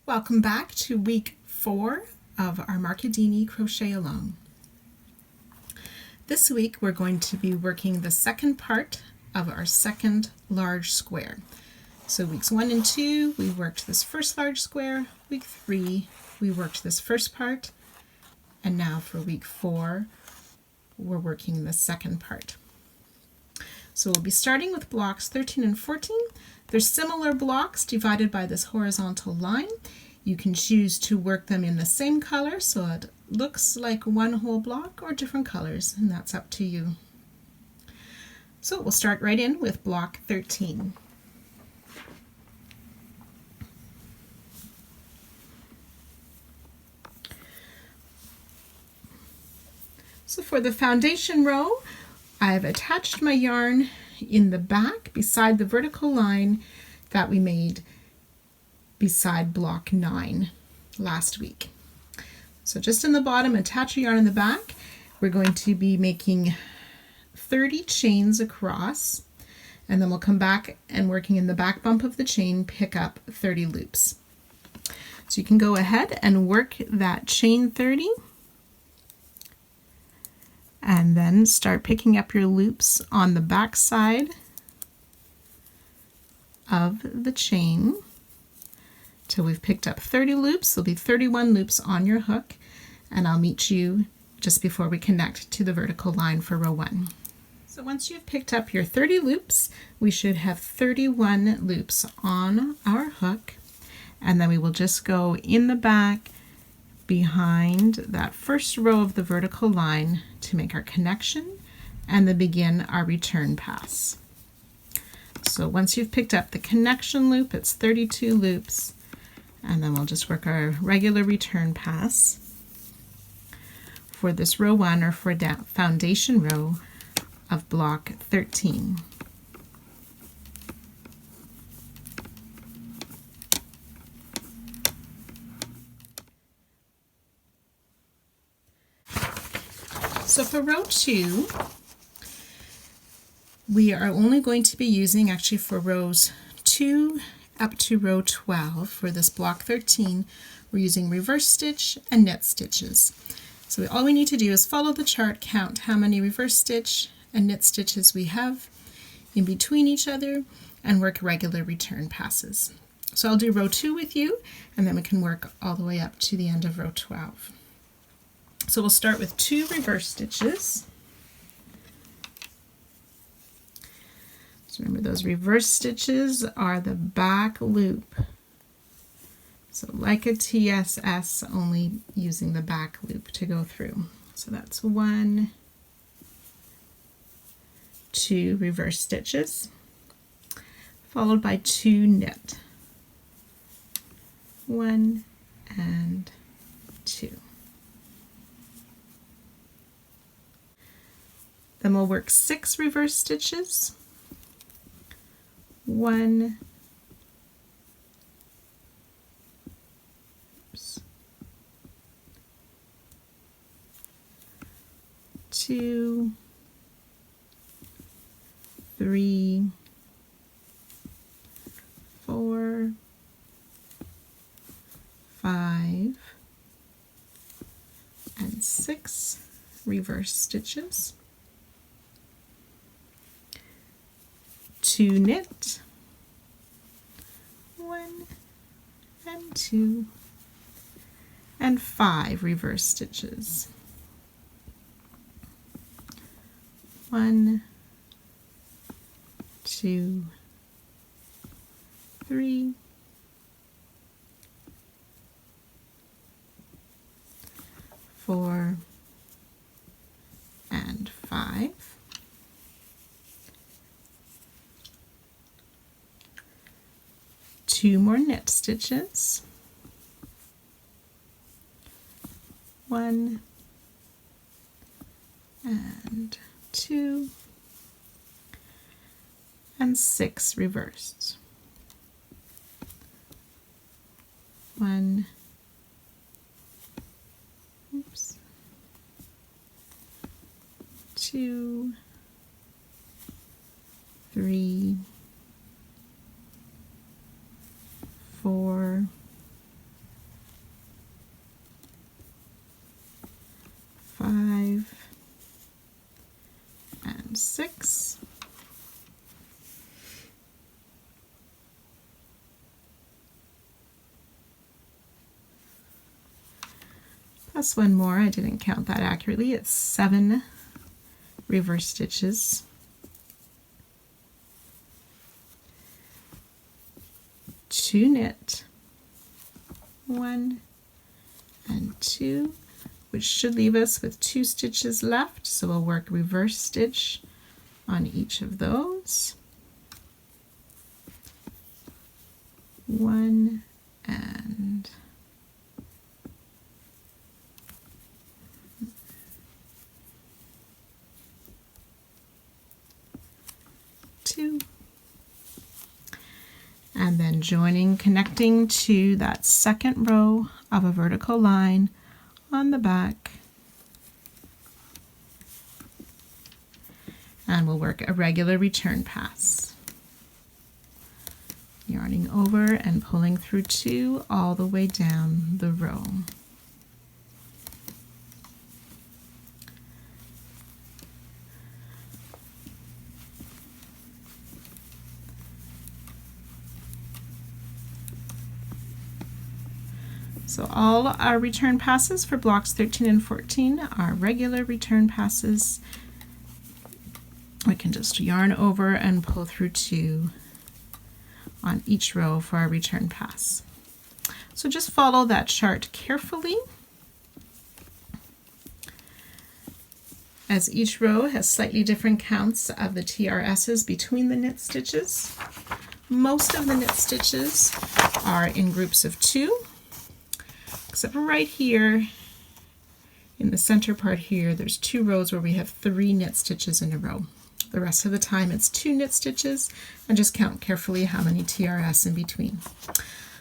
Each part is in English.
Welcome back to week 4 of our Markidini Crochet Along. This week we're going to be working the second part of our second large square. So weeks 1 and 2 we worked this first large square, week 3 we worked this first part, and now for week 4 we're working the second part. So we'll be starting with blocks 13 and 14. They're similar blocks divided by this horizontal line. You can choose to work them in the same color so it looks like one whole block, or different colors, and that's up to you. So we'll start right in with block 13. So for the foundation row, I've attached my yarn in the back beside the vertical line that we made beside block 9 last week. So just in the bottom, attach your yarn in the back. We're going to be making 30 chains across, and then we'll come back and, working in the back bump of the chain, pick up 30 loops. So you can go ahead and work that chain 30 and then start picking up your loops on the back side of the chain till we've picked up 30 loops. There'll be 31 loops on your hook, and I'll meet you just before we connect to the vertical line for row 1. So once you've picked up your 30 loops, we should have 31 loops on our hook, and then we will just go in the back behind that first row of the vertical line to make our connection and then begin our return pass. So once you've picked up the connection loop, it's 32 loops, and then we'll just work our regular return pass for this row 1, or for that foundation row of block 13. So for row 2, we are only going to be using, actually for rows 2 up to row 12 for this block 13, we're using reverse stitch and knit stitches. So all we need to do is follow the chart, count how many reverse stitch and knit stitches we have in between each other, and work regular return passes. So I'll do row 2 with you, and then we can work all the way up to the end of row 12. So we'll start with 2 reverse stitches. So remember, those reverse stitches are the back loop. So like a TSS, only using the back loop to go through. So that's 1, 2 reverse stitches, followed by 2 knit. 1 and 2. Then we'll work 6 reverse stitches, 1, 2, 3, 4, 5, and 6 reverse stitches. 2 knit, 1 and 2, and 5 reverse stitches. 1, 2, 3, 4, and 5. 2 more knit stitches, 1 and 2, and 6 reversed. 1, 2, 3, 4, 6, plus one more, I didn't count that accurately, it's 7 reverse stitches, 2 knit, 1 and 2, which should leave us with 2 stitches left, so we'll work reverse stitch on each of those. 1 and 2, and then joining, connecting to that second row of a vertical line on the back, and we'll work a regular return pass, yarning over and pulling through 2 all the way down the row. So all our return passes for blocks 13 and 14 are regular return passes. We can just yarn over and pull through 2 on each row for our return pass. So just follow that chart carefully, as each row has slightly different counts of the TRSs between the knit stitches. Most of the knit stitches are in groups of 2. Except for right here in the center part here, there's 2 rows where we have 3 knit stitches in a row. The rest of the time it's 2 knit stitches, and just count carefully how many TRS in between.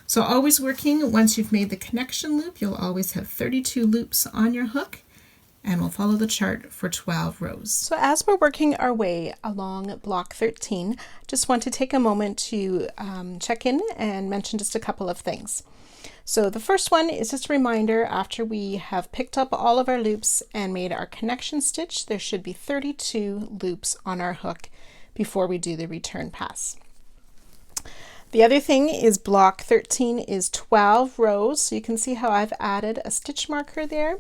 So always working, once you've made the connection loop, you'll always have 32 loops on your hook, and we'll follow the chart for 12 rows. So as we're working our way along block 13, just want to take a moment to check in and mention just a couple of things. So the first one is just a reminder, after we have picked up all of our loops and made our connection stitch, there should be 32 loops on our hook before we do the return pass. The other thing is block 13 is 12 rows, so you can see how I've added a stitch marker there.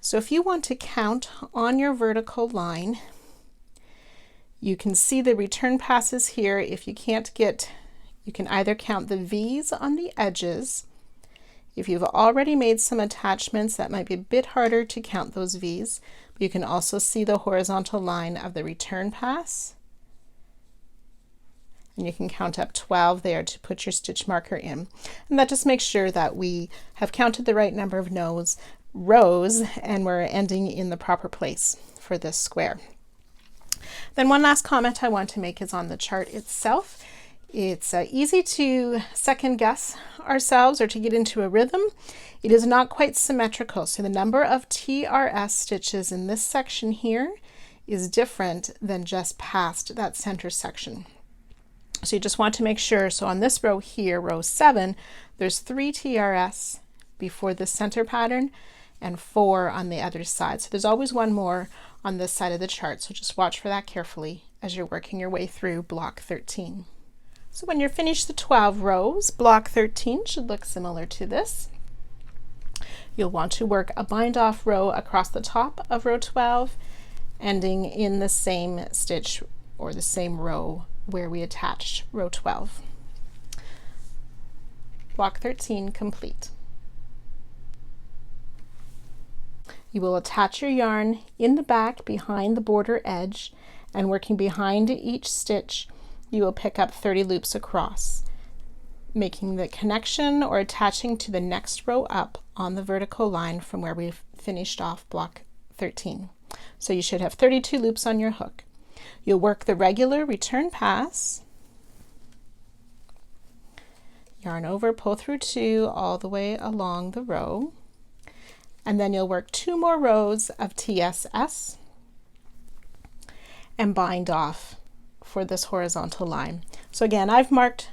So if you want to count on your vertical line, you can see the return passes here. If you can't get, you can either count the V's on the edges. If you've already made some attachments, that might be a bit harder to count those V's, but you can also see the horizontal line of the return pass. And you can count up 12 there to put your stitch marker in. And that just makes sure that we have counted the right number of rows and we're ending in the proper place for this square. Then one last comment I want to make is on the chart itself. It's easy to second guess ourselves or to get into a rhythm. It is not quite symmetrical, so the number of TRS stitches in this section here is different than just past that center section. So you just want to make sure, so on this row here, row 7, there's 3 TRS before the center pattern and 4 on the other side. So there's always one more on this side of the chart, so just watch for that carefully as you're working your way through block 13. So when you're finished the 12 rows, block 13 should look similar to this. You'll want to work a bind off row across the top of row 12, ending in the same stitch or the same row where we attached row 12. Block 13 complete. You will attach your yarn in the back behind the border edge, and working behind each stitch, you will pick up 30 loops across, making the connection or attaching to the next row up on the vertical line from where we've finished off block 13. So you should have 32 loops on your hook. You'll work the regular return pass, yarn over, pull through 2 all the way along the row, and then you'll work 2 more rows of TSS and bind off for this horizontal line. So again, I've marked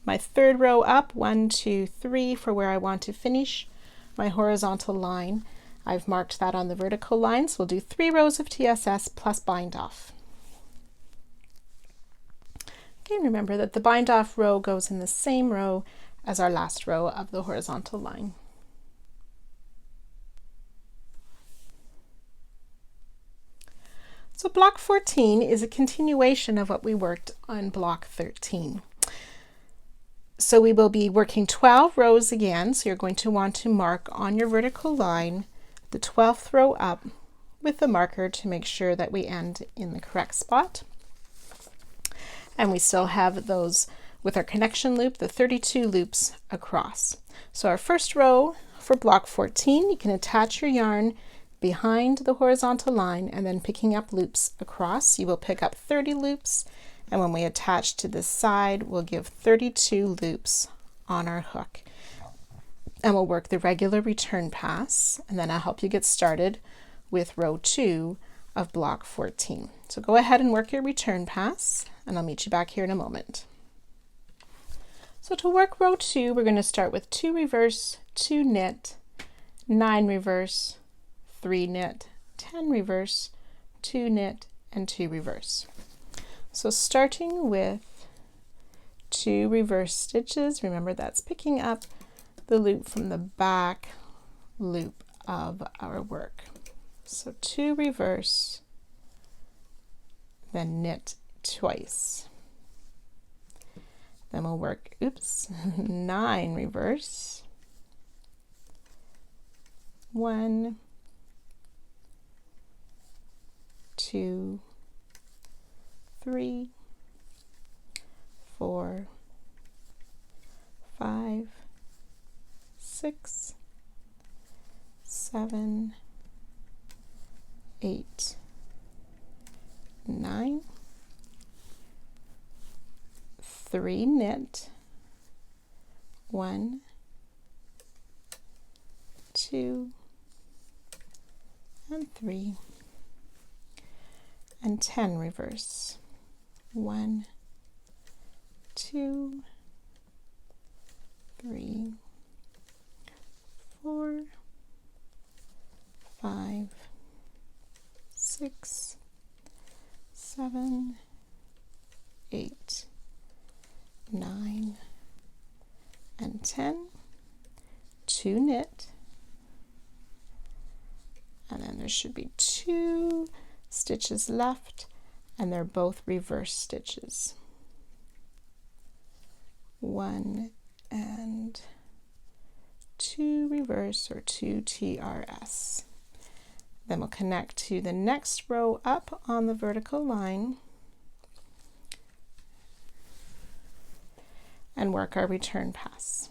my 3rd row up, 1, 2, 3 for where I want to finish my horizontal line. I've marked that on the vertical line, so we'll do 3 rows of TSS plus bind off. Okay, remember that the bind off row goes in the same row as our last row of the horizontal line. So block 14 is a continuation of what we worked on block 13. So we will be working 12 rows again, so you're going to want to mark on your vertical line the 12th row up with the marker to make sure that we end in the correct spot. And we still have those with our connection loop, the 32 loops across. So our first row for block 14, you can attach your yarn behind the horizontal line and then picking up loops across. You will pick up 30 loops, and when we attach to this side, we'll give 32 loops on our hook. And we'll work the regular return pass, and then I'll help you get started with row 2 of block 14. So go ahead and work your return pass, and I'll meet you back here in a moment. So to work row 2, we're going to start with 2 reverse, 2 knit, 9 reverse, 3 knit, 10 reverse, 2 knit, and 2 reverse. So starting with 2 reverse stitches, remember that's picking up the loop from the back loop of our work. So 2 reverse, then knit twice. Then we'll work, 9 reverse, 1, 2, 3, 4, 5, 6, 7, 8, 9, 3 knit, 1, 2, and 3, and 10 reverse, 1, 2, 3, 4, 5, 6, 7, 8, 9, and 10, 2 knit, and then there should be 2 stitches left, and they're both reverse stitches. 1 and 2 reverse, or 2 TRS. Then we'll connect to the next row up on the vertical line and work our return pass.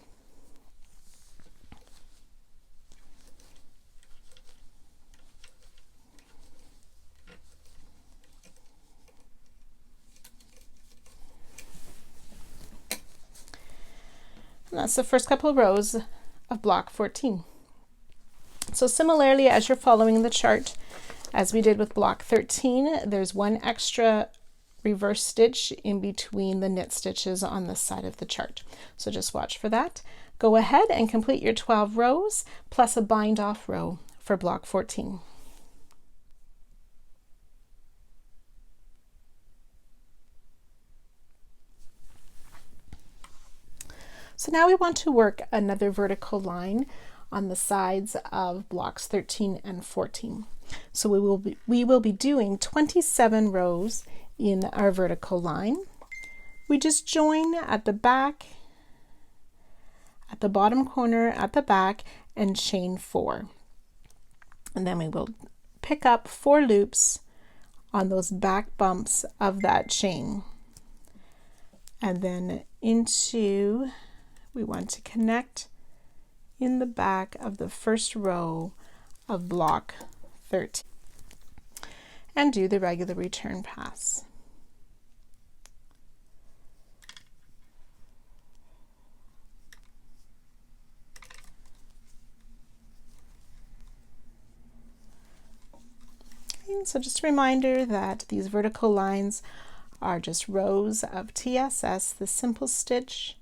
And that's the first couple of rows of block 14. So similarly, as you're following the chart, as we did with block 13, there's 1 extra reverse stitch in between the knit stitches on this side of the chart. So just watch for that. Go ahead and complete your 12 rows plus a bind off row for block 14. So now we want to work another vertical line on the sides of blocks 13 and 14. So we will be doing 27 rows in our vertical line. We just join at the back, at the bottom corner at the back, and chain 4. And then we will pick up 4 loops on those back bumps of that chain. And then we want to connect in the back of the first row of block 13 and do the regular return pass. Okay, so just a reminder that these vertical lines are just rows of TSS, the simple stitch,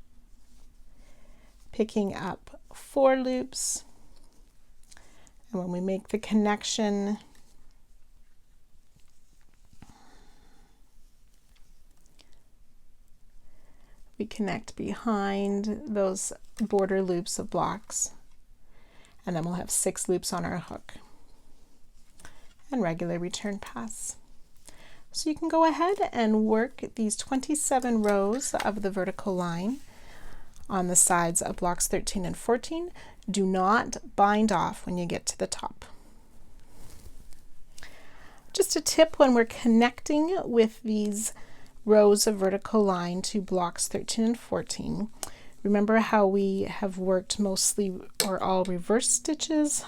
picking up 4 loops, and when we make the connection, we connect behind those border loops of blocks, and then we'll have 6 loops on our hook and regular return pass. So you can go ahead and work these 27 rows of the vertical line on the sides of blocks 13 and 14. Do not bind off when you get to the top. Just a tip when we're connecting with these rows of vertical line to blocks 13 and 14, remember how we have worked mostly or all reverse stitches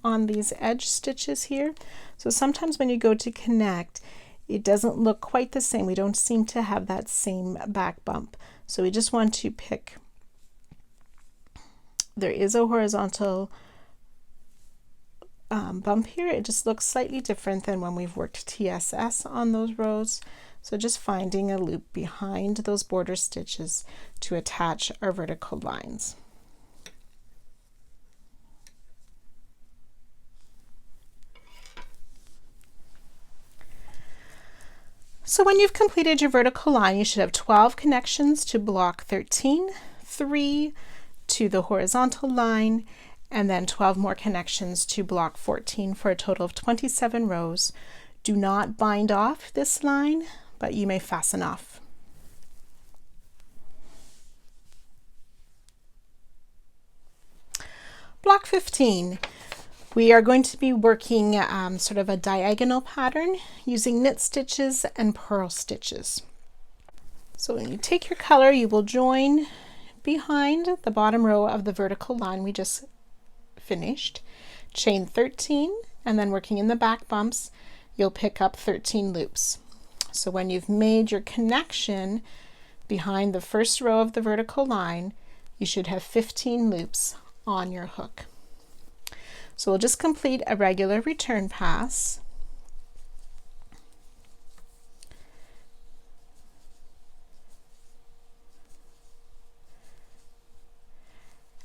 on these edge stitches here? So sometimes when you go to connect, it doesn't look quite the same. We don't seem to have that same back bump. So we just want to pick, there is a horizontal bump here. It just looks slightly different than when we've worked TSS on those rows. So just finding a loop behind those border stitches to attach our vertical lines. So when you've completed your vertical line, you should have 12 connections to block 13, 3 to the horizontal line, and then 12 more connections to block 14 for a total of 27 rows. Do not bind off this line, but you may fasten off. Block 15. We are going to be working sort of a diagonal pattern using knit stitches and purl stitches. So when you take your color, you will join behind the bottom row of the vertical line we just finished, chain 13, and then working in the back bumps, you'll pick up 13 loops. So when you've made your connection behind the first row of the vertical line, you should have 15 loops on your hook. So we'll just complete a regular return pass.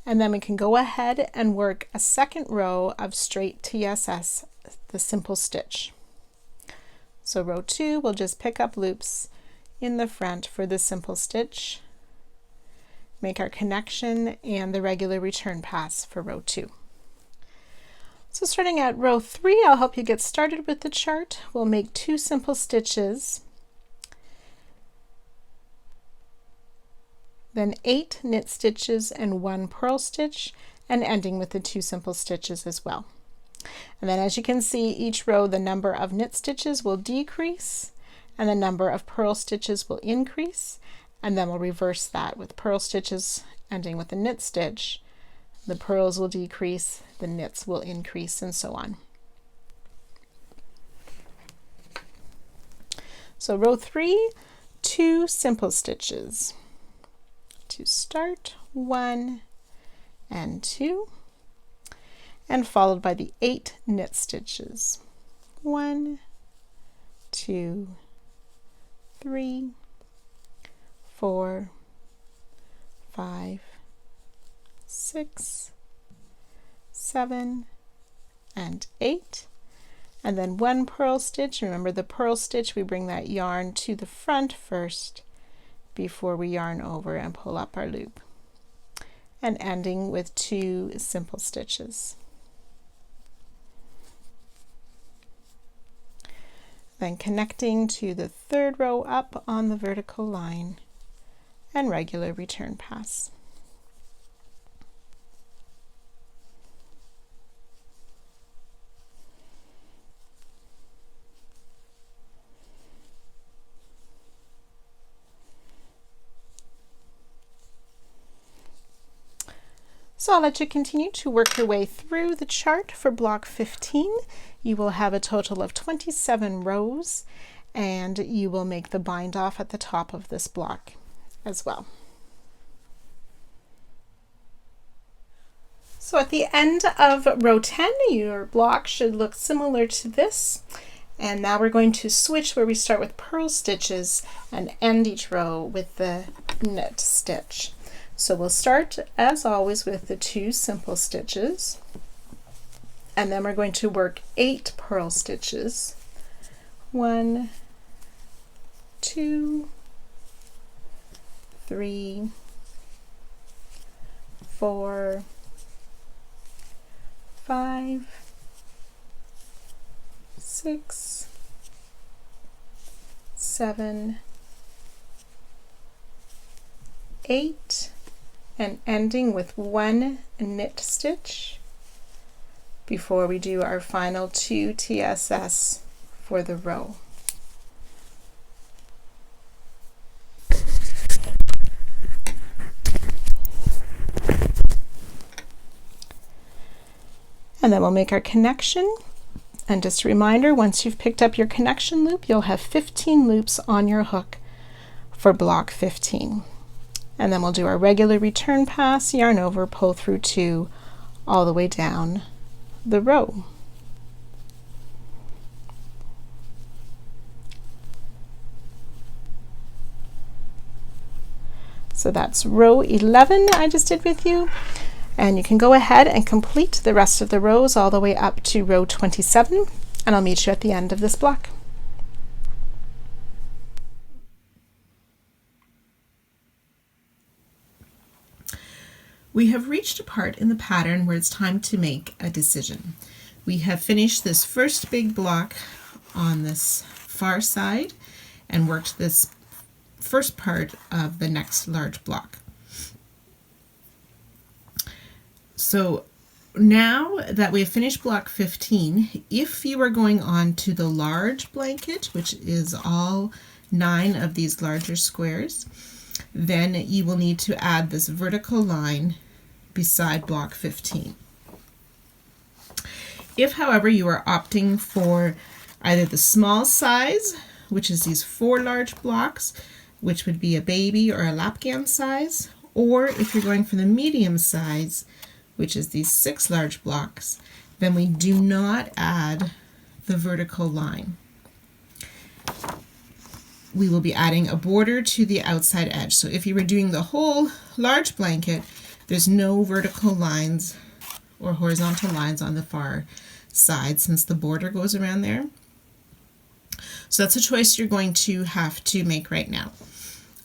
And then we can go ahead and work a second row of straight TSS, the simple stitch. So row 2, we'll just pick up loops in the front for the simple stitch, make our connection and the regular return pass for row 2. So starting at row 3, I'll help you get started with the chart. We'll make 2 simple stitches, then 8 knit stitches and 1 purl stitch, and ending with the 2 simple stitches as well. And then as you can see, each row the number of knit stitches will decrease and the number of purl stitches will increase, and then we'll reverse that with purl stitches ending with a knit stitch. The purls will decrease, the knits will increase, and so on. So row 3, 2 simple stitches to start, 1 and 2, and followed by the 8 knit stitches, 1, 2, 3, 4, 5, 6, 7, and 8, and then 1 purl stitch. Remember the purl stitch, we bring that yarn to the front first before we yarn over and pull up our loop, and ending with 2 simple stitches. Then connecting to the 3rd row up on the vertical line and regular return pass. So I'll let you continue to work your way through the chart for block 15. You will have a total of 27 rows, and you will make the bind off at the top of this block as well. So at the end of row 10, your block should look similar to this. And now we're going to switch where we start with purl stitches and end each row with the knit stitch. So we'll start, as always, with the 2 simple stitches, and then we're going to work 8 purl stitches. 1, 2, 3, 4, 5, 6, 7, 8, and ending with 1 knit stitch before we do our final 2 TSS for the row. And then we'll make our connection. And just a reminder, once you've picked up your connection loop, you'll have 15 loops on your hook for block 15. And then we'll do our regular return pass, yarn over, pull through 2 all the way down the row. So that's row 11 I just did with you. And you can go ahead and complete the rest of the rows all the way up to row 27, and I'll meet you at the end of this block. We have reached a part in the pattern where it's time to make a decision. We have finished this first big block on this far side and worked this first part of the next large block. So now that we have finished block 15, if you are going on to the large blanket, which is all 9 of these larger squares, then you will need to add this vertical line beside block 15. If, however, you are opting for either the small size, which is these 4 large blocks, which would be a baby or a lapghan size, or if you're going for the medium size, which is these 6 large blocks, then we do not add the vertical line. We will be adding a border to the outside edge. So if you were doing the whole large blanket, there's no vertical lines or horizontal lines on the far side since the border goes around there. So that's a choice you're going to have to make right now.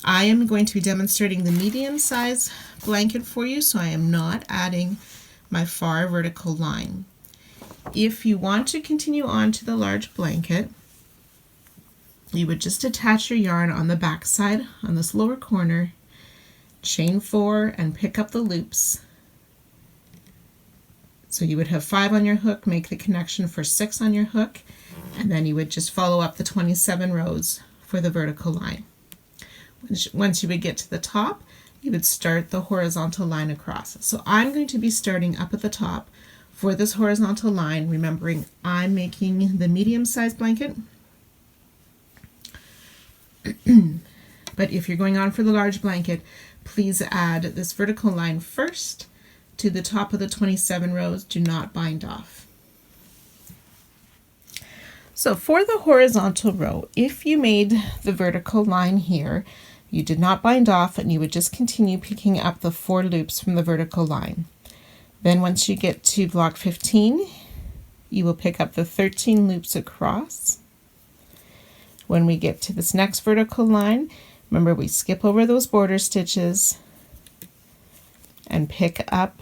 I am going to be demonstrating the medium size blanket for you, so I am not adding my far vertical line. If you want to continue on to the large blanket, you would just attach your yarn on the back side on this lower corner, chain 4 and pick up the loops. So you would have 5 on your hook, make the connection for 6 on your hook, and then you would just follow up the 27 rows for the vertical line. Once you would get to the top, you would start the horizontal line across. So I'm going to be starting up at the top for this horizontal line, remembering I'm making the medium size blanket. But if you're going on for the large blanket, please add this vertical line first to the top of the 27 rows. Do not bind off. So for the horizontal row, if you made the vertical line here, you did not bind off, and you would just continue picking up the 4 loops from the vertical line. Then once you get to block 15, you will pick up the 13 loops across. When we get to this next vertical line, remember we skip over those border stitches and pick up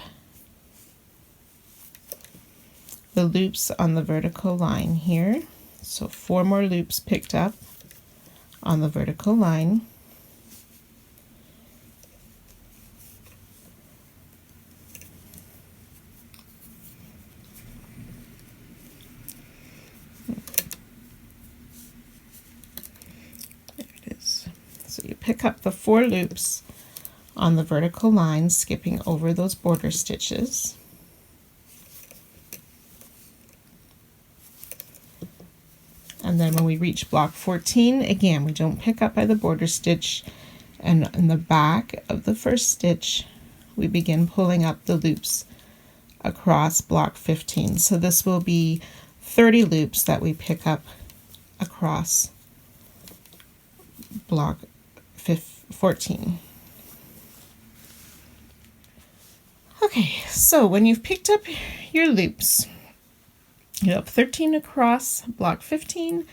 the loops on the vertical line here. So 4 more loops picked up on the vertical line. So you pick up the 4 loops on the vertical line, skipping over those border stitches. And then when we reach block 14, again, we don't pick up by the border stitch, and in the back of the first stitch, we begin pulling up the loops across block 15. So this will be 30 loops that we pick up across block 14. Okay, so when you've picked up your loops, you have 13 across block 15,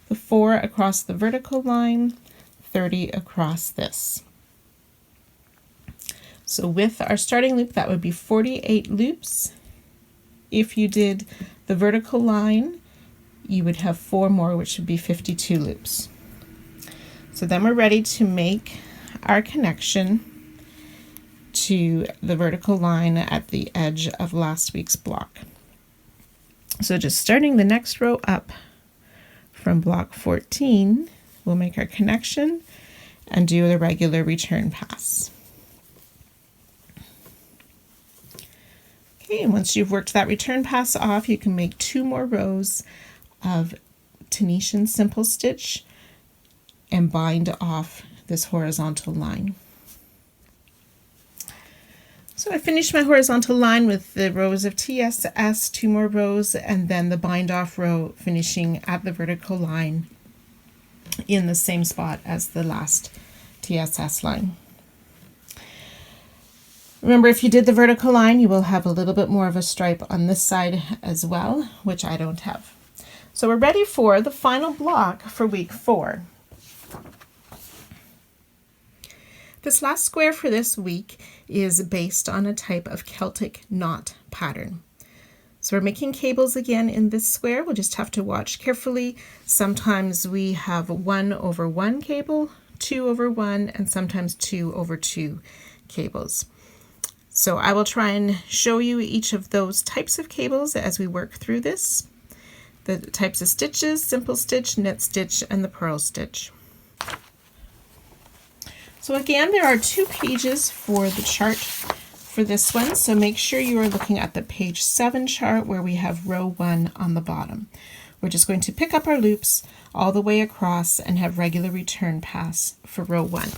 the 4 across the vertical line, 30 across this. So with our starting loop, that would be 48 loops. If you did the vertical line, you would have 4 more, which would be 52 loops. So then we're ready to make our connection to the vertical line at the edge of last week's block. So just starting the next row up from block 14, we'll make our connection and do the regular return pass. Okay, and once you've worked that return pass off, you can make 2 more rows of Tunisian simple stitch and bind off this horizontal line. So I finished my horizontal line with the rows of TSS, 2 more rows, and then the bind off row finishing at the vertical line in the same spot as the last TSS line. Remember, if you did the vertical line, you will have a little bit more of a stripe on this side as well, which I don't have. So we're ready for the final block for week 4. This last square for this week is based on a type of Celtic knot pattern. So we're making cables again in this square. We'll just have to watch carefully. Sometimes we have 1 over 1 cable, 2 over 1, and sometimes 2 over 2 cables. So I will try and show you each of those types of cables as we work through this. The types of stitches: simple stitch, knit stitch, and the purl stitch. So again, there are 2 pages for the chart for this one, so make sure you are looking at the page 7 chart where we have row 1 on the bottom. We're just going to pick up our loops all the way across and have regular return pass for row 1.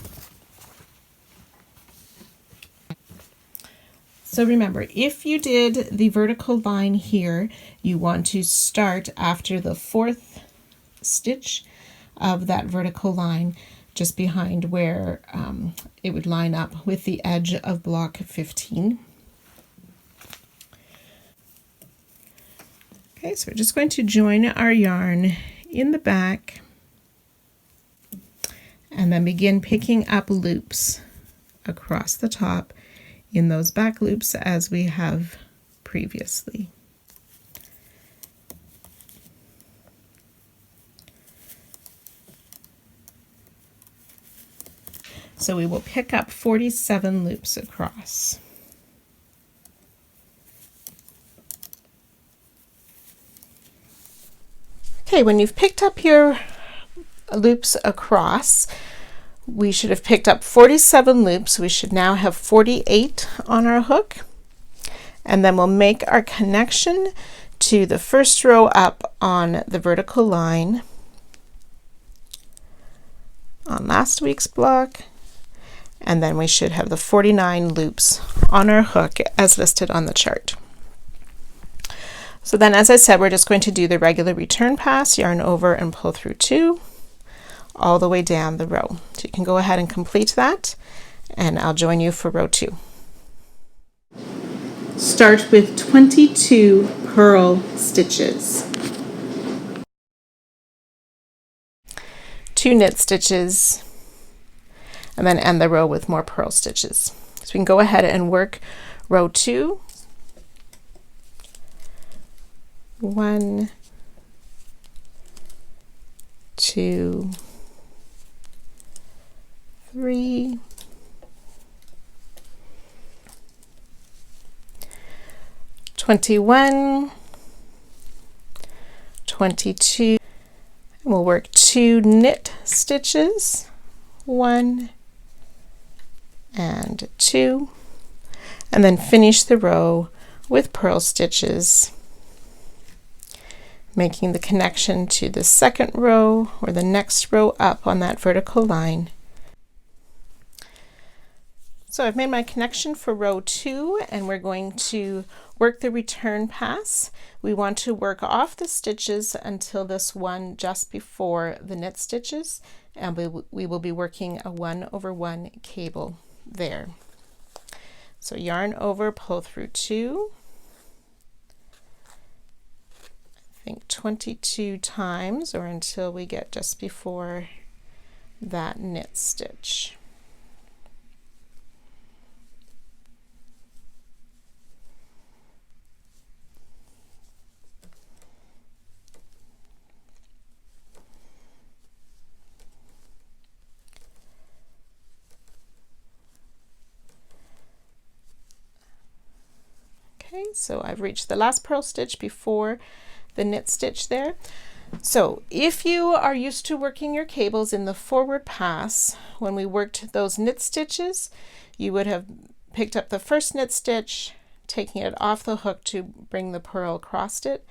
So remember, if you did the vertical line here, you want to start after the 4th stitch of that vertical line, just behind where it would line up with the edge of block 15. Okay, so we're just going to join our yarn in the back and then begin picking up loops across the top in those back loops as we have previously. So we will pick up 47 loops across. Okay, when you've picked up your loops across, we should have picked up 47 loops. We should now have 48 on our hook. And then we'll make our connection to the first row up on the vertical line on last week's block. And then we should have the 49 loops on our hook as listed on the chart. So then, as I said, we're just going to do the regular return pass, yarn over and pull through 2 all the way down the row. So you can go ahead and complete that, and I'll join you for row 2. Start with 22 purl stitches. 2 knit stitches, and then end the row with more purl stitches. So we can go ahead and work row 2. 1, 2, 3, 21, 22, and we'll work 2 knit stitches, 1 and 2, and then finish the row with purl stitches, making the connection to the second row or the next row up on that vertical line. So I've made my connection for row 2, and we're going to work the return pass. We want to work off the stitches until this one just before the knit stitches, and we will be working a 1 over 1 cable there. So yarn over, pull through 2, I think 22 times, or until we get just before that knit stitch. Okay, so I've reached the last purl stitch before the knit stitch there. So if you are used to working your cables in the forward pass, when we worked those knit stitches, you would have picked up the first knit stitch, taking it off the hook to bring the purl across it,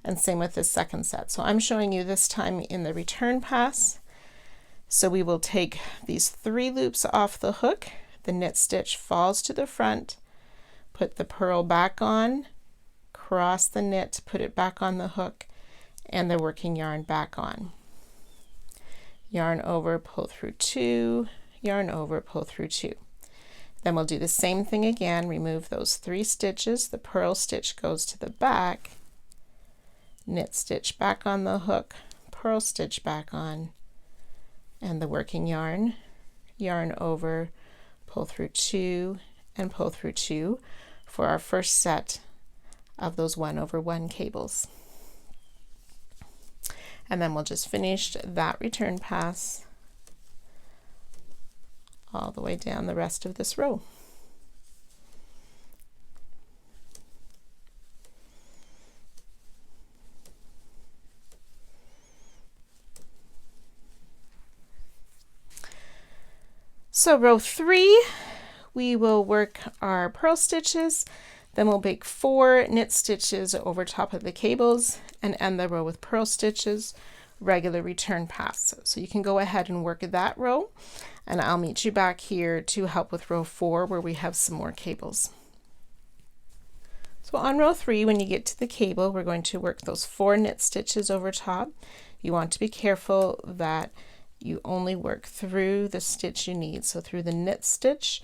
and same with the second set. So I'm showing you this time in the return pass. So we will take these 3 loops off the hook, the knit stitch falls to the front, put the purl back on, cross the knit, put it back on the hook, and the working yarn back on. Yarn over, pull through 2, yarn over, pull through 2. Then we'll do the same thing again, remove those 3 stitches, the purl stitch goes to the back, knit stitch back on the hook, purl stitch back on, and the working yarn, yarn over, pull through 2, and pull through 2 for our first set of those 1/1 cables. And then we'll just finish that return pass all the way down the rest of this row. So row 3, we will work our purl stitches, then we'll make 4 knit stitches over top of the cables and end the row with purl stitches, regular return pass. So you can go ahead and work that row, and I'll meet you back here to help with row 4 where we have some more cables. So on row 3, when you get to the cable, we're going to work those 4 knit stitches over top. You want to be careful that you only work through the stitch you need. So through the knit stitch,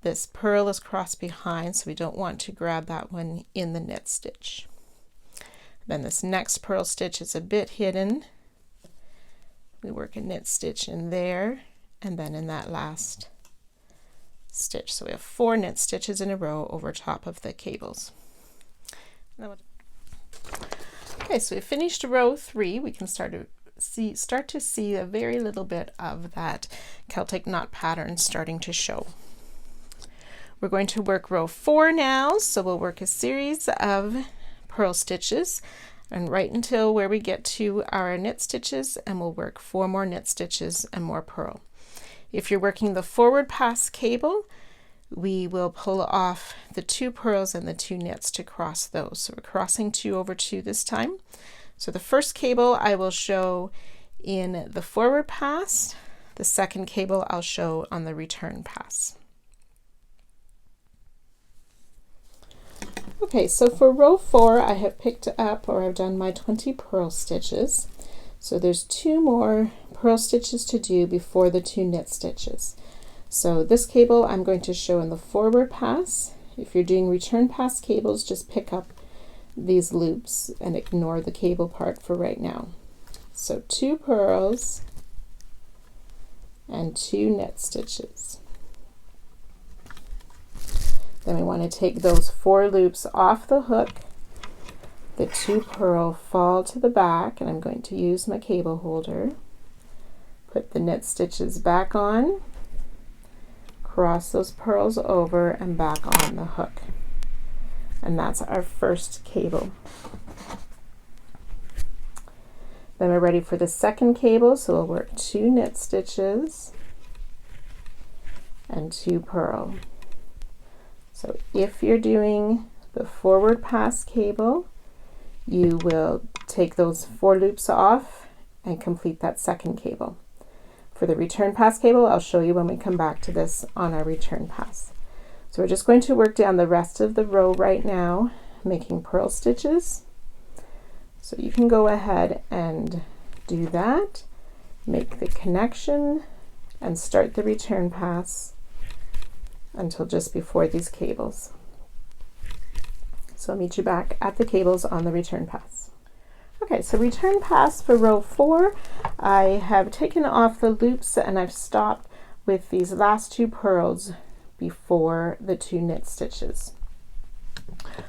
this purl is crossed behind, so we don't want to grab that one in the knit stitch. Then this next purl stitch is a bit hidden. We work a knit stitch in there and then in that last stitch. So we have 4 knit stitches in a row over top of the cables. Okay, so we finished row 3. We can start to see a very little bit of that Celtic knot pattern starting to show. We're going to work row 4 now, so we'll work a series of purl stitches and right until where we get to our knit stitches, and we'll work 4 more knit stitches and more purl. If you're working the forward pass cable, we will pull off the 2 purls and the 2 knits to cross those. So we're crossing 2 over 2 this time. So the first cable I will show in the forward pass, the second cable I'll show on the return pass. Okay, so for row 4, I have picked up, or I've done my 20 purl stitches. So there's 2 more purl stitches to do before the 2 knit stitches. So this cable I'm going to show in the forward pass. If you're doing return pass cables, just pick up these loops and ignore the cable part for right now. So 2 purls and 2 knit stitches. Then we want to take those 4 loops off the hook, the 2 purl fall to the back, and I'm going to use my cable holder, put the knit stitches back on, cross those purls over and back on the hook. And that's our first cable. Then we're ready for the second cable, so we'll work 2 knit stitches and 2 purl. So if you're doing the forward pass cable, you will take those 4 loops off and complete that second cable. For the return pass cable, I'll show you when we come back to this on our return pass. So we're just going to work down the rest of the row right now, making purl stitches. So you can go ahead and do that, make the connection, and start the return pass until just before these cables. So I'll meet you back at the cables on the return pass. Okay, so return pass for row 4, I have taken off the loops and I've stopped with these last 2 purls before the 2 knit stitches.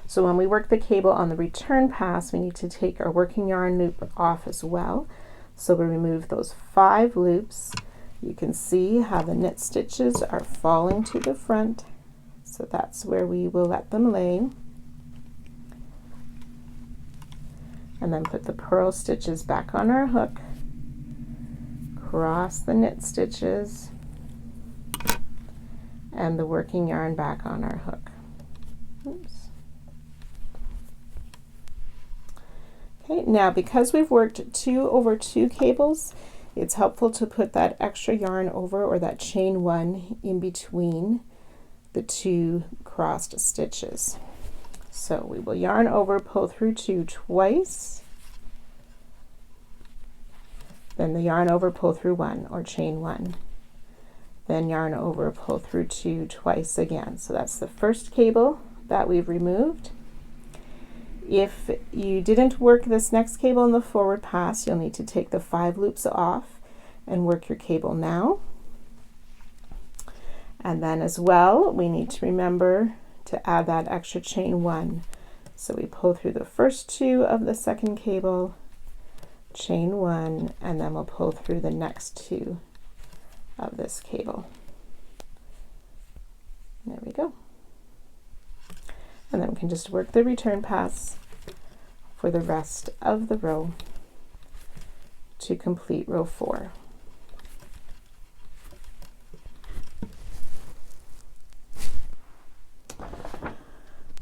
So when we work the cable on the return pass, we need to take our working yarn loop off as well. So we remove those 5 loops. You can see how the knit stitches are falling to the front. So that's where we will let them lay. and then put the purl stitches back on our hook, cross the knit stitches, and the working yarn back on our hook. Oops. Okay, now because we've worked 2 over 2 cables, it's helpful to put that extra yarn over, or that chain 1, in between the 2 crossed stitches. So we will yarn over, pull through 2 twice, then the yarn over, pull through 1, or chain 1, then yarn over, pull through 2 twice again. So that's the first cable that we've removed. If you didn't work this next cable in the forward pass, you'll need to take the 5 loops off and work your cable now. And then as well, we need to remember to add that extra chain 1. So we pull through the first 2 of the second cable, chain 1, and then we'll pull through the next 2 of this cable. There we go. And then we can just work the return pass for the rest of the row to complete row 4.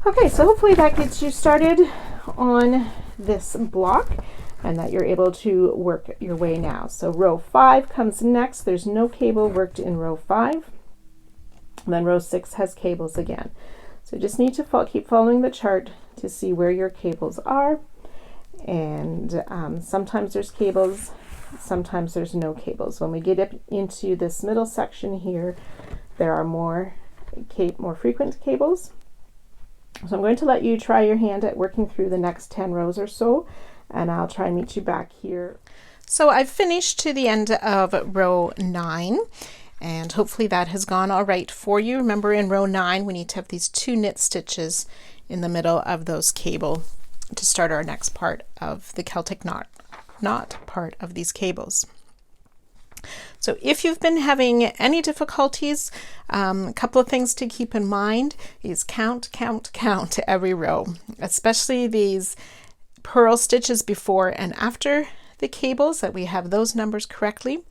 Okay, so hopefully that gets you started on this block and that you're able to work your way now. So row 5 comes next. There's no cable worked in row 5. And then row 6 has cables again. So you just need to keep following the chart to see where your cables are. And sometimes there's cables, sometimes there's no cables. When we get up into this middle section here, there are more frequent cables. So I'm going to let you try your hand at working through the next 10 rows or so, and I'll try and meet you back here. So I've finished to the end of row 9, and hopefully that has gone all right for you. Remember, in row 9 we need to have these 2 knit stitches in the middle of those cable to start our next part of the Celtic knot part of these cables. So if you've been having any difficulties, a couple of things to keep in mind is count every row, especially these purl stitches before and after the cables, that we have those numbers correctly.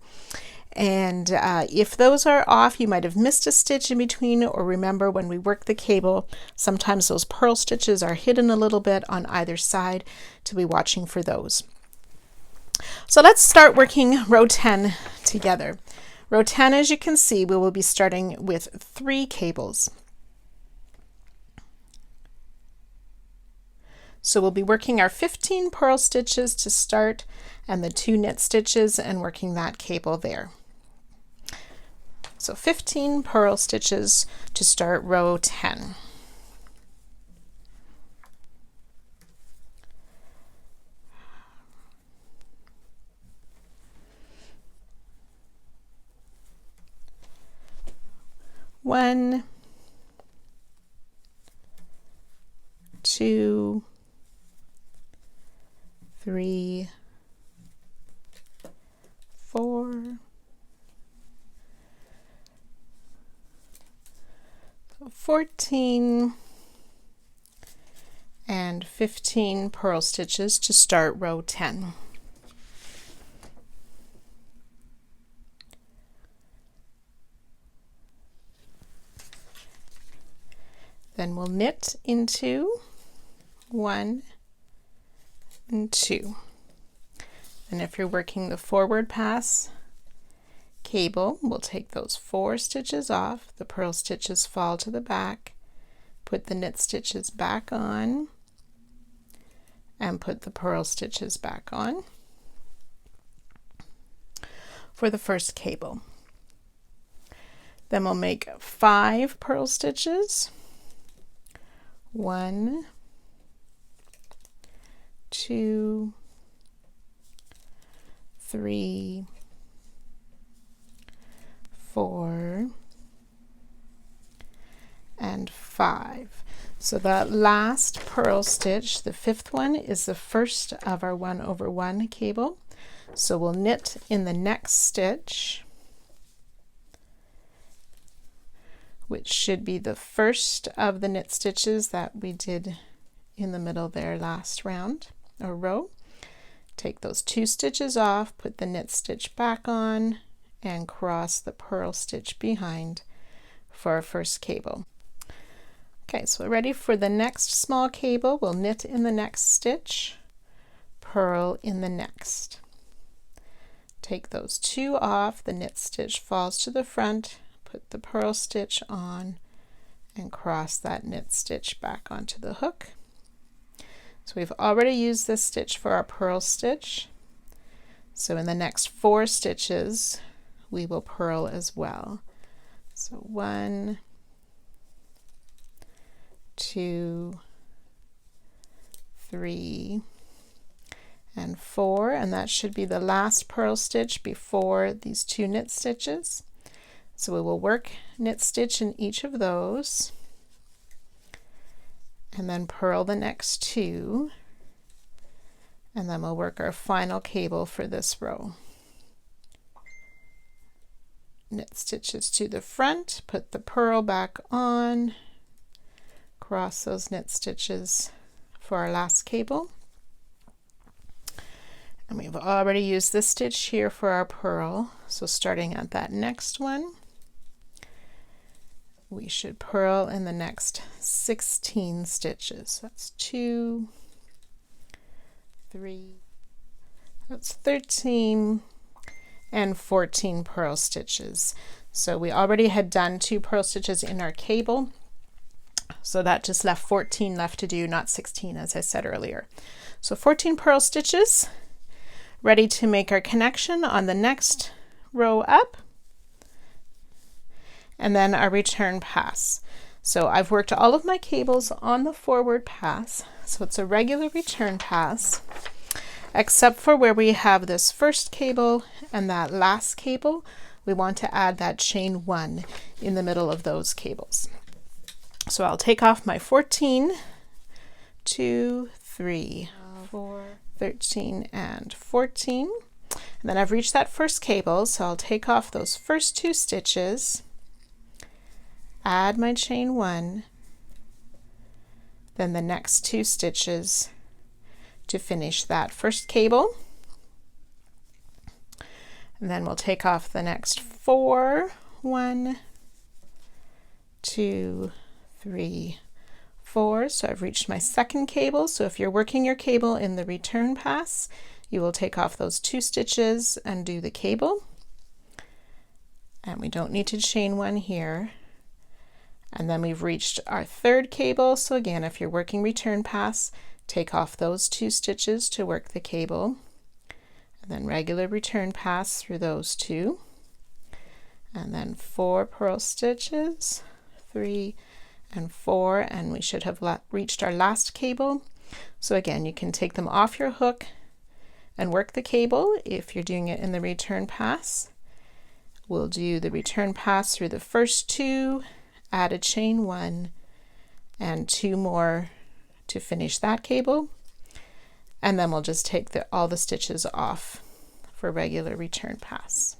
And if those are off, you might have missed a stitch in between, or remember, when we work the cable, sometimes those purl stitches are hidden a little bit on either side, to be watching for those. So let's start working row 10 together. Row 10, as you can see, we will be starting with 3 cables. So we'll be working our 15 purl stitches to start, and the 2 knit stitches, and working that cable there. So 15 purl stitches to start row 10. One, 2, 3, 4, 14, and 15 purl stitches to start row 10. Then we'll knit into 1 and 2. And if you're working the forward pass cable, we'll take those 4 stitches off, the purl stitches fall to the back, put the knit stitches back on, and put the purl stitches back on for the first cable. Then we'll make 5 purl stitches. 1, 2, 3, 4, and 5. So that last purl stitch, the 5th one, is the first of our 1 over 1 cable. So we'll knit in the next stitch, which should be the first of the knit stitches that we did in the middle there last round or row. Take those 2 stitches off, put the knit stitch back on, and cross the purl stitch behind for our first cable. Okay, so we're ready for the next small cable. We'll knit in the next stitch, purl in the next. Take those 2 off, the knit stitch falls to the front, put the purl stitch on, and cross that knit stitch back onto the hook. So we've already used this stitch for our purl stitch. So in the next 4 stitches, we will purl as well. So 1, 2, 3, and 4, and that should be the last purl stitch before these 2 knit stitches. So we will work knit stitch in each of those, and then purl the next 2, and then we'll work our final cable for this row. Knit stitches to the front, put the purl back on, cross those knit stitches for our last cable. And we've already used this stitch here for our purl, so starting at that next one, we should purl in the next 16 stitches. That's 2, 3, that's 13, and 14 purl stitches. So we already had done 2 purl stitches in our cable, so that just left 14 left to do, not 16 as I said earlier. So 14 purl stitches, ready to make our connection on the next row up, and then our return pass. So I've worked all of my cables on the forward pass, so it's a regular return pass, except for where we have this first cable and that last cable. We want to add that chain 1 in the middle of those cables. So I'll take off my 14, 2, 3, 4, 13, and 14, and then I've reached that first cable, so I'll take off those first 2 stitches, add my chain 1, then the next 2 stitches to finish that first cable, and then we'll take off the next 4, 1, 2, 3, 4. So I've reached my second cable. So if you're working your cable in the return pass, you will take off those 2 stitches and do the cable, and we don't need to chain 1 here. And then we've reached our third cable. So again, if you're working return pass, take off those 2 stitches to work the cable, and then regular return pass through those 2, and then 4 purl stitches, 3 and 4, and we should have reached our last cable. So again, you can take them off your hook and work the cable if you're doing it in the return pass. We'll do the return pass through the first 2, add a chain 1 and 2 more to finish that cable, and then we'll just take all the stitches off for regular return pass.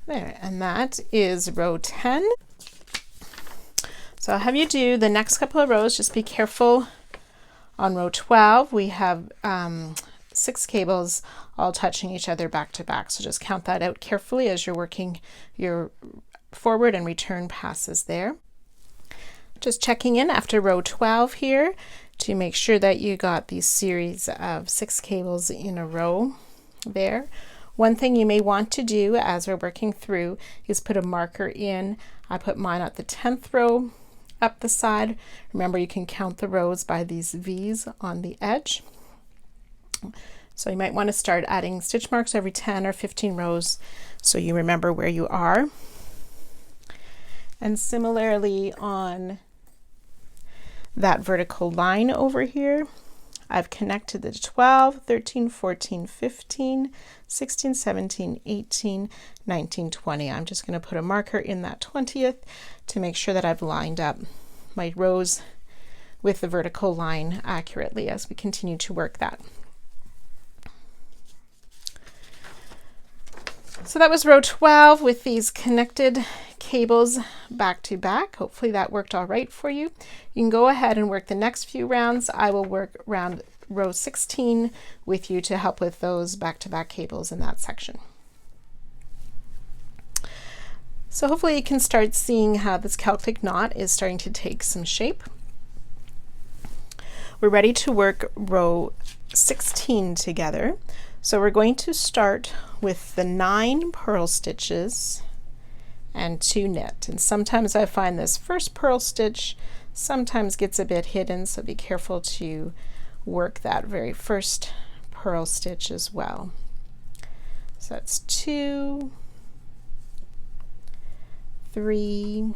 There, and that is row 10. So I'll have you do the next couple of rows. Just be careful. On row 12, we have 6 cables all touching each other back to back. So just count that out carefully as you're working your forward and return passes there. Just checking in after row 12 here to make sure that you got these series of 6 cables in a row there. One thing you may want to do as we're working through is put a marker in. I put mine at the 10th row up the side. Remember, you can count the rows by these V's on the edge. So you might want to start adding stitch marks every 10 or 15 rows so you remember where you are. And similarly on that vertical line over here, I've connected the 12, 13, 14, 15, 16, 17, 18, 19, 20. I'm just going to put a marker in that 20th to make sure that I've lined up my rows with the vertical line accurately as we continue to work that. So that was row 12 with these connected cables back to back. Hopefully that worked all right for you. You can go ahead and work the next few rounds. I will work round row 16 with you to help with those back-to-back cables in that section. So hopefully you can start seeing how this Celtic knot is starting to take some shape. We're ready to work row 16 together. So we're going to start with the 9 purl stitches and 2 knit. And sometimes I find this first purl stitch sometimes gets a bit hidden, so be careful to work that very first purl stitch as well. So that's 2, 3,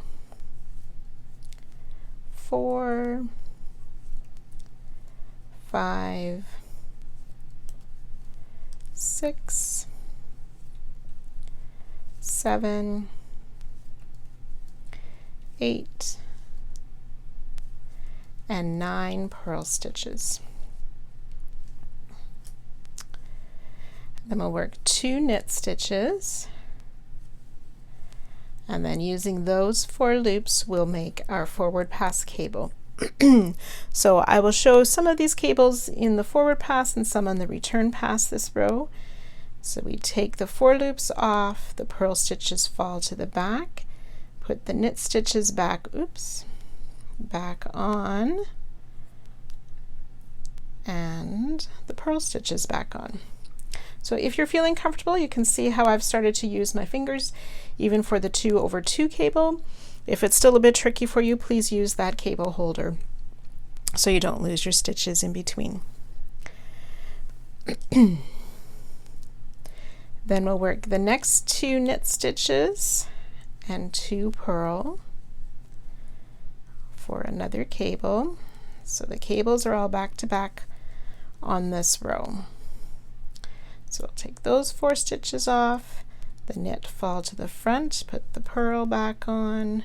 4, 5, 6, 7, 8, and 9 purl stitches. Then we'll work 2 knit stitches, and then using those 4 loops we'll make our forward pass cable. So I will show some of these cables in the forward pass and some on the return pass this row. So we take the 4 loops off, the purl stitches fall to the back, put the knit stitches back, back on, and the purl stitches back on. So if you're feeling comfortable, you can see how I've started to use my fingers even for the 2/2 cable. If it's still a bit tricky for you, please use that cable holder so you don't lose your stitches in between. Then we'll work the next 2 knit stitches and 2 purl for another cable. So the cables are all back to back on this row. So we'll take those 4 stitches off, the knit fall to the front, put the purl back on,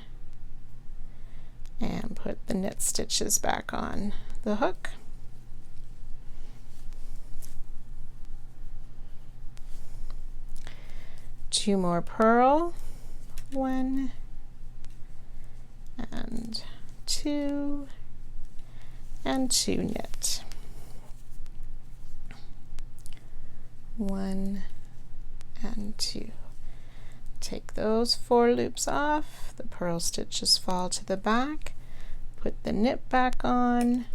and put the knit stitches back on the hook. Two more purl, 1 and 2, and 2 knit. 1 and 2. Take those 4 loops off, the purl stitches fall to the back, put the knit back on,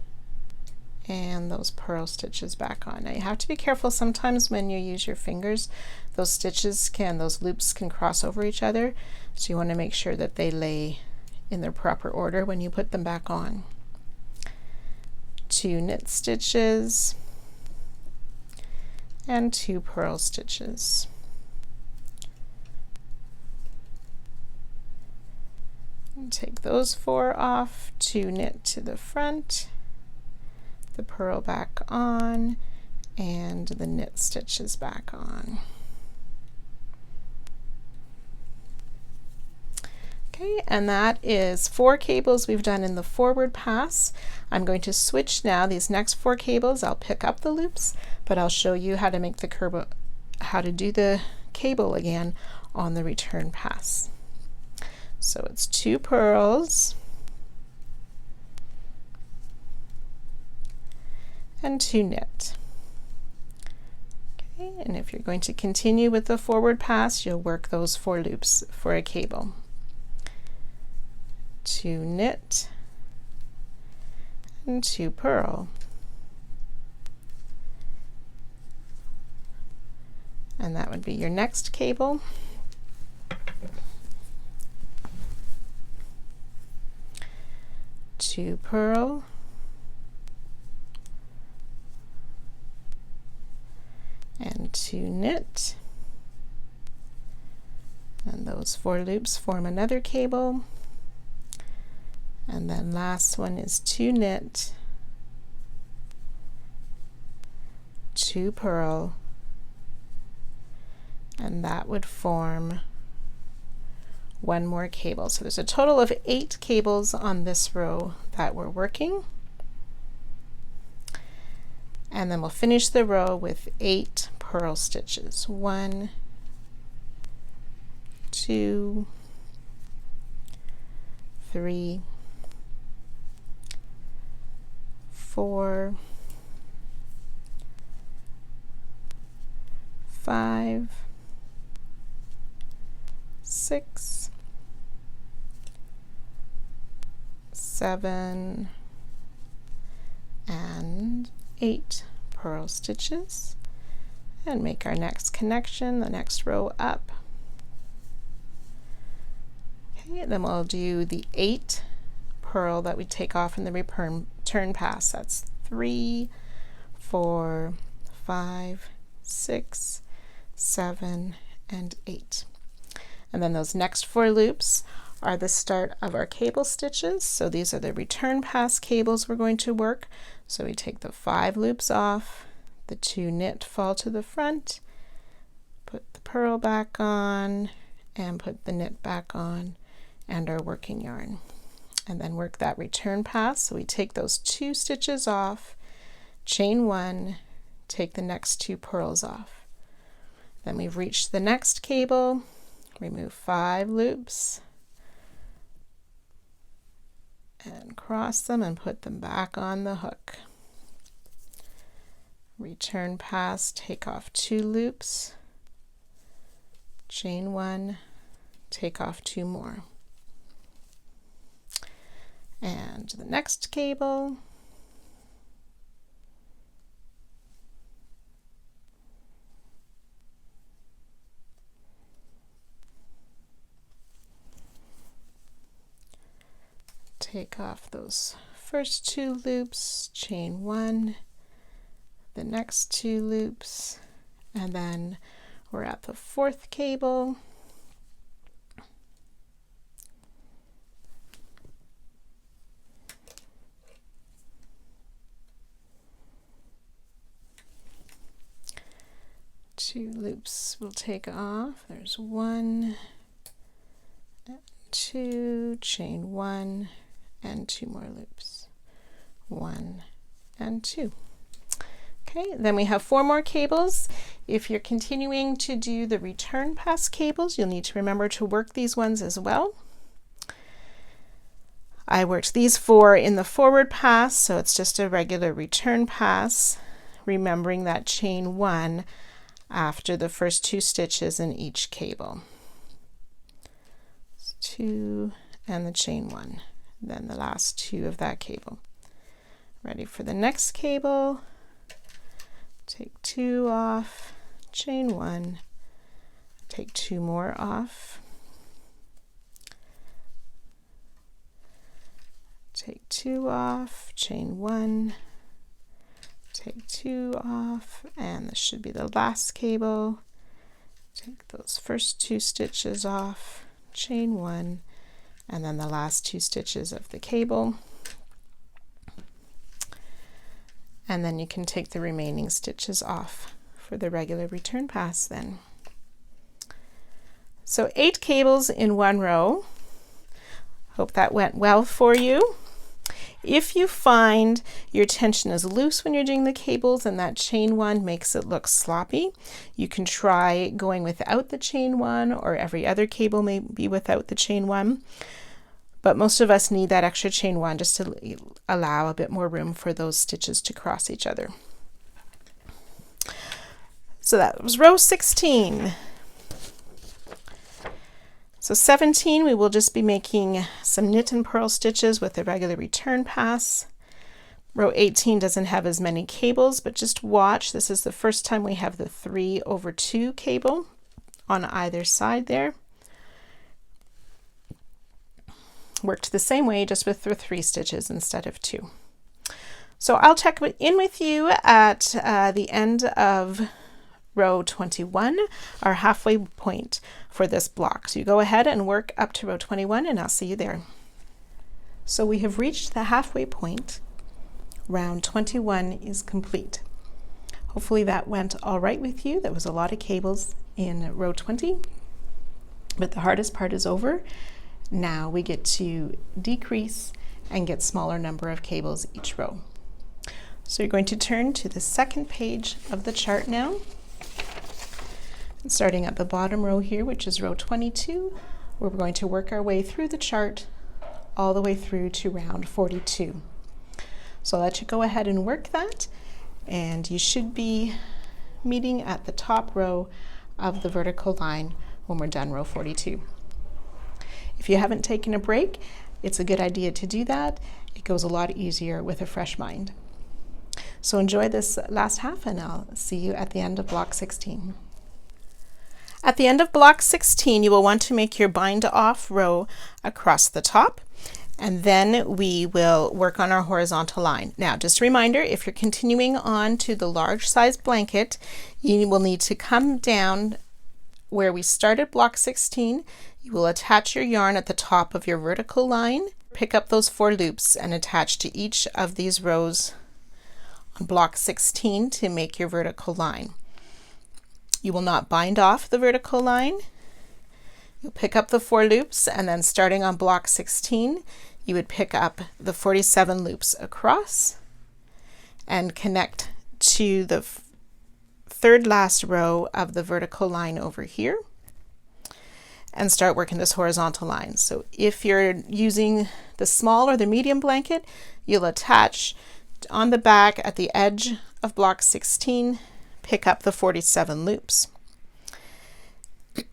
and those purl stitches back on. Now you have to be careful sometimes when you use your fingers, those loops can cross over each other, so you want to make sure that they lay in their proper order when you put them back on. 2 knit stitches and 2 purl stitches. And take those 4 off, 2 knit to the front, the purl back on, and the knit stitches back on. Okay, and that is 4 cables we've done in the forward pass. I'm going to switch now. These next 4 cables, I'll pick up the loops, but I'll show you how to make how to do the cable again on the return pass. So it's 2 purls and 2 knit. Okay, and if you're going to continue with the forward pass, you'll work those 4 loops for a cable. 2 knit and 2 purl. And that would be your next cable. 2 purl and 2 knit, and those 4 loops form another cable, and then last one is 2 knit, 2 purl, and that would form 1 more cable. So there's a total of 8 cables on this row that we're working, and then we'll finish the row with 8 purl stitches. 1, 2, 3, 4, 5, 6, 7, and 8 purl stitches, and make our next connection the next row up. Okay, then we'll do the 8 purl that we take off in the return pass. That's 3, 4, 5, 6, 7, and 8. And then those next 4 loops are the start of our cable stitches. So these are the return pass cables we're going to work. So we take the 5 loops off, the 2 knit fall to the front, put the purl back on, and put the knit back on, and our working yarn. And then work that return pass. So we take those 2 stitches off, chain 1, take the next 2 purls off. Then we've reached the next cable, remove 5 loops, and cross them and put them back on the hook. Return pass, take off 2 loops, chain 1, take off 2 more. And the next cable, take off those first 2 loops, chain 1, the next 2 loops, and then we're at the 4th cable. Two loops we'll take off. There's 1, 2, chain 1, and 2 more loops, 1 and 2. Okay, then we have 4 more cables. If you're continuing to do the return pass cables, you'll need to remember to work these ones as well. I worked these 4 in the forward pass, so it's just a regular return pass, remembering that chain 1 after the first 2 stitches in each cable. 2 and the chain 1, then the last 2 of that cable. Ready for the next cable, take 2 off, chain 1, take 2 more off, take 2 off, chain 1, take 2 off, and this should be the last cable. Take those first 2 stitches off, chain 1, and then the last 2 stitches of the cable, and then you can take the remaining stitches off for the regular return pass then. So 8 cables in 1 row. Hope that went well for you. If you find your tension is loose when you're doing the cables and that chain 1 makes it look sloppy, you can try going without the chain 1, or every other cable may be without the chain 1. But most of us need that extra chain 1 just to allow a bit more room for those stitches to cross each other. So that was row 16. So 17, we will just be making some knit and purl stitches with a regular return pass. Row 18 doesn't have as many cables, but just watch. This is the first time we have the 3/2 cable on either side there. Worked the same way, just with the 3 stitches instead of 2. So I'll check in with you at the end of row 21, our halfway point for this block. So you go ahead and work up to row 21 and I'll see you there. So we have reached the halfway point. Round 21 is complete. Hopefully that went all right with you. There was a lot of cables in row 20, but the hardest part is over. Now we get to decrease and get smaller number of cables each row. So you're going to turn to the second page of the chart now. Starting at the bottom row here, which is row 22, we're going to work our way through the chart all the way through to round 42. So I'll let you go ahead and work that, and you should be meeting at the top row of the vertical line when we're done row 42. If you haven't taken a break, it's a good idea to do that. It goes a lot easier with a fresh mind. So enjoy this last half, and I'll see you at the end of block 16. At the end of block 16, you will want to make your bind off row across the top, and then we will work on our horizontal line. Now, just a reminder, if you're continuing on to the large size blanket, you will need to come down where we started block 16. You will attach your yarn at the top of your vertical line, pick up those 4 loops and attach to each of these rows on block 16 to make your vertical line. You will not bind off the vertical line. You'll pick up the 4 loops, and then starting on block 16, you would pick up the 47 loops across and connect to the third last row of the vertical line over here and start working this horizontal line. So if you're using the small or the medium blanket, you'll attach on the back at the edge of block 16, pick up the 47 loops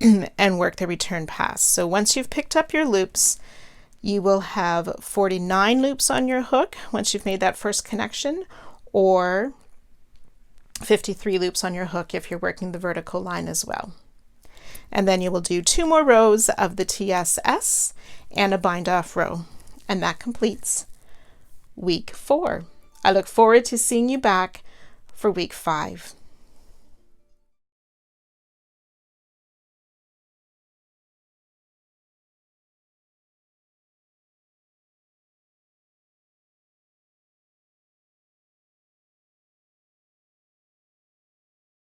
and work the return pass. So once you've picked up your loops, you will have 49 loops on your hook once you've made that first connection, or 53 loops on your hook if you're working the vertical line as well. And then you will do 2 more rows of the TSS and a bind off row, and that completes week 4. I look forward to seeing you back for week 5.